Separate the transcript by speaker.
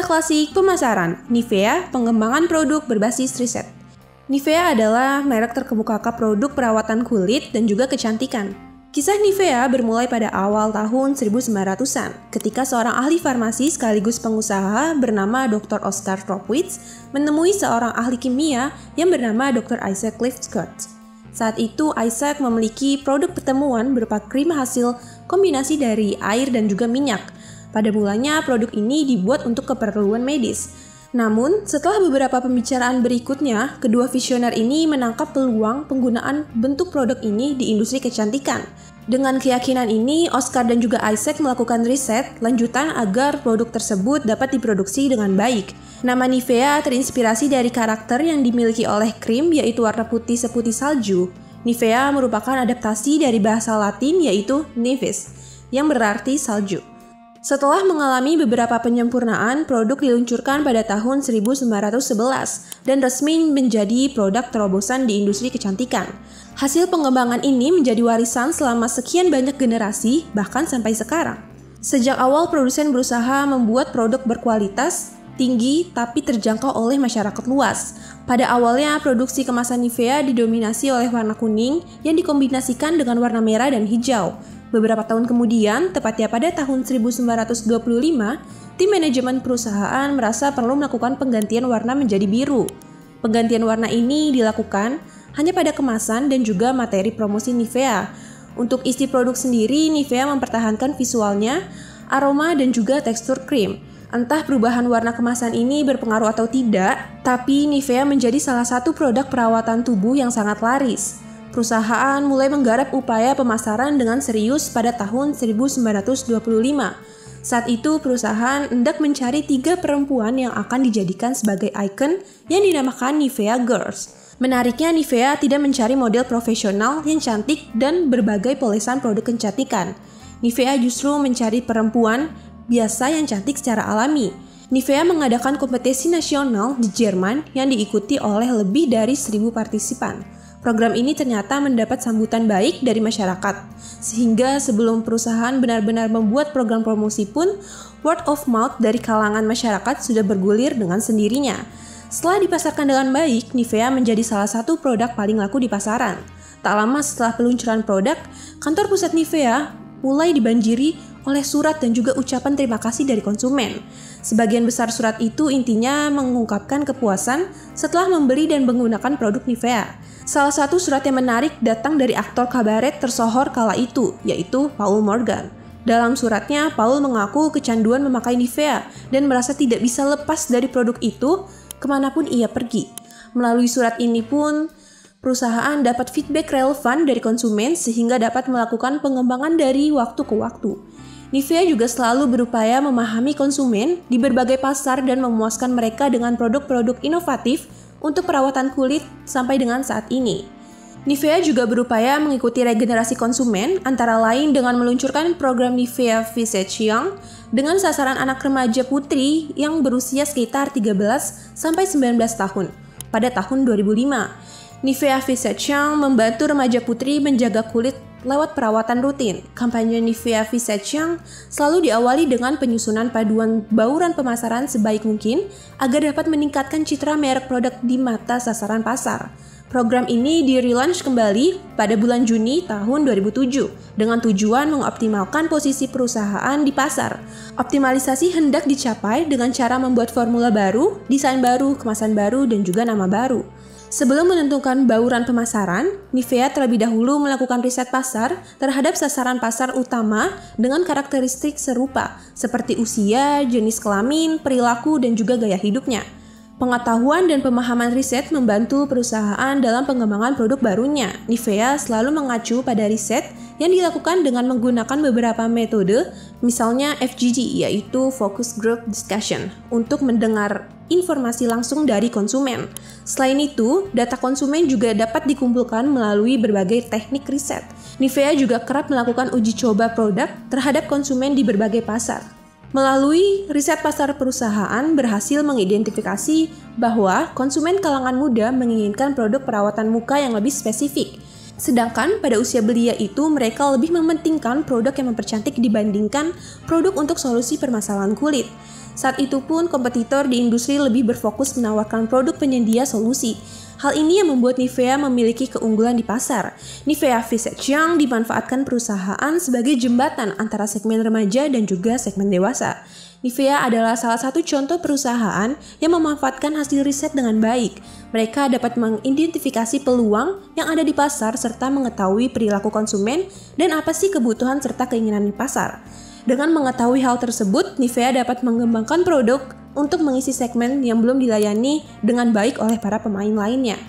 Speaker 1: Kisah klasik pemasaran, Nivea, pengembangan produk berbasis riset. Nivea adalah merek terkemuka produk perawatan kulit dan juga kecantikan. Kisah Nivea bermulai pada awal tahun 1900-an, ketika seorang ahli farmasi sekaligus pengusaha bernama Dr. Oscar Tropwitz menemui seorang ahli kimia yang bernama Dr. Isaac Lifscott. Saat itu, Isaac memiliki produk pertemuan berupa krim hasil kombinasi dari air dan juga minyak. Pada mulanya, produk ini dibuat untuk keperluan medis. Namun, setelah beberapa pembicaraan berikutnya, kedua visioner ini menangkap peluang penggunaan bentuk produk ini di industri kecantikan. Dengan keyakinan ini, Oscar dan juga Isaac melakukan riset lanjutan agar produk tersebut dapat diproduksi dengan baik. Nama Nivea terinspirasi dari karakter yang dimiliki oleh krim, yaitu warna putih seputih salju. Nivea merupakan adaptasi dari bahasa Latin yaitu nivis, yang berarti salju. Setelah mengalami beberapa penyempurnaan, produk diluncurkan pada tahun 1911 dan resmi menjadi produk terobosan di industri kecantikan. Hasil pengembangan ini menjadi warisan selama sekian banyak generasi, bahkan sampai sekarang. Sejak awal produsen berusaha membuat produk berkualitas tinggi tapi terjangkau oleh masyarakat luas. Pada awalnya, produksi kemasan Nivea didominasi oleh warna kuning yang dikombinasikan dengan warna merah dan hijau. Beberapa tahun kemudian, tepatnya pada tahun 1925, tim manajemen perusahaan merasa perlu melakukan penggantian warna menjadi biru. Penggantian warna ini dilakukan hanya pada kemasan dan juga materi promosi Nivea. Untuk isi produk sendiri, Nivea mempertahankan visualnya, aroma, dan juga tekstur krim. Entah perubahan warna kemasan ini berpengaruh atau tidak, tapi Nivea menjadi salah satu produk perawatan tubuh yang sangat laris. Perusahaan mulai menggarap upaya pemasaran dengan serius pada tahun 1925. Saat itu, perusahaan hendak mencari 3 perempuan yang akan dijadikan sebagai ikon yang dinamakan Nivea Girls. Menariknya, Nivea tidak mencari model profesional yang cantik dan berbagai polesan produk kecantikan. Nivea justru mencari perempuan biasa yang cantik secara alami. Nivea mengadakan kompetisi nasional di Jerman yang diikuti oleh lebih dari 1.000 partisipan. Program ini ternyata mendapat sambutan baik dari masyarakat, sehingga sebelum perusahaan benar-benar membuat program promosi pun, word of mouth dari kalangan masyarakat sudah bergulir dengan sendirinya. Setelah dipasarkan dengan baik, Nivea menjadi salah satu produk paling laku di pasaran. Tak lama setelah peluncuran produk, kantor pusat Nivea mulai dibanjiri oleh surat dan juga ucapan terima kasih dari konsumen. Sebagian besar surat itu intinya mengungkapkan kepuasan setelah membeli dan menggunakan produk Nivea. Salah satu surat yang menarik datang dari aktor kabaret tersohor kala itu, yaitu Paul Morgan. Dalam suratnya, Paul mengaku kecanduan memakai Nivea dan merasa tidak bisa lepas dari produk itu kemanapun ia pergi. Melalui surat ini pun, perusahaan dapat feedback relevan dari konsumen sehingga dapat melakukan pengembangan dari waktu ke waktu. Nivea juga selalu berupaya memahami konsumen di berbagai pasar dan memuaskan mereka dengan produk-produk inovatif untuk perawatan kulit sampai dengan saat ini. Nivea juga berupaya mengikuti regenerasi konsumen, antara lain dengan meluncurkan program Nivea Visage Young dengan sasaran anak remaja putri yang berusia sekitar 13-19 tahun pada tahun 2005. Nivea Visage Young membantu remaja putri menjaga kulit lewat perawatan rutin. Kampanye Nivea Visage Young selalu diawali dengan penyusunan paduan bauran pemasaran sebaik mungkin agar dapat meningkatkan citra merek produk di mata sasaran pasar. Program ini di-relaunch kembali pada bulan Juni tahun 2007 dengan tujuan mengoptimalkan posisi perusahaan di pasar. Optimalisasi hendak dicapai dengan cara membuat formula baru, desain baru, kemasan baru, dan juga nama baru. Sebelum menentukan bauran pemasaran, Nivea terlebih dahulu melakukan riset pasar terhadap sasaran pasar utama dengan karakteristik serupa, seperti usia, jenis kelamin, perilaku, dan juga gaya hidupnya. Pengetahuan dan pemahaman riset membantu perusahaan dalam pengembangan produk barunya. Nivea selalu mengacu pada riset yang dilakukan dengan menggunakan beberapa metode, misalnya FGD, yaitu Focus Group Discussion, untuk mendengar informasi langsung dari konsumen. Selain itu, data konsumen juga dapat dikumpulkan melalui berbagai teknik riset. Nivea juga kerap melakukan uji coba produk terhadap konsumen di berbagai pasar. Melalui riset pasar, perusahaan berhasil mengidentifikasi bahwa konsumen kalangan muda menginginkan produk perawatan muka yang lebih spesifik. Sedangkan pada usia belia itu mereka lebih mementingkan produk yang mempercantik dibandingkan produk untuk solusi permasalahan kulit. Saat itu pun kompetitor di industri lebih berfokus menawarkan produk penyedia solusi. Hal ini yang membuat Nivea memiliki keunggulan di pasar. Nivea Visage Young dimanfaatkan perusahaan sebagai jembatan antara segmen remaja dan juga segmen dewasa. Nivea adalah salah satu contoh perusahaan yang memanfaatkan hasil riset dengan baik. Mereka dapat mengidentifikasi peluang yang ada di pasar serta mengetahui perilaku konsumen dan apa sih kebutuhan serta keinginan di pasar. Dengan mengetahui hal tersebut, Nivea dapat mengembangkan produk untuk mengisi segmen yang belum dilayani dengan baik oleh para pemain lainnya.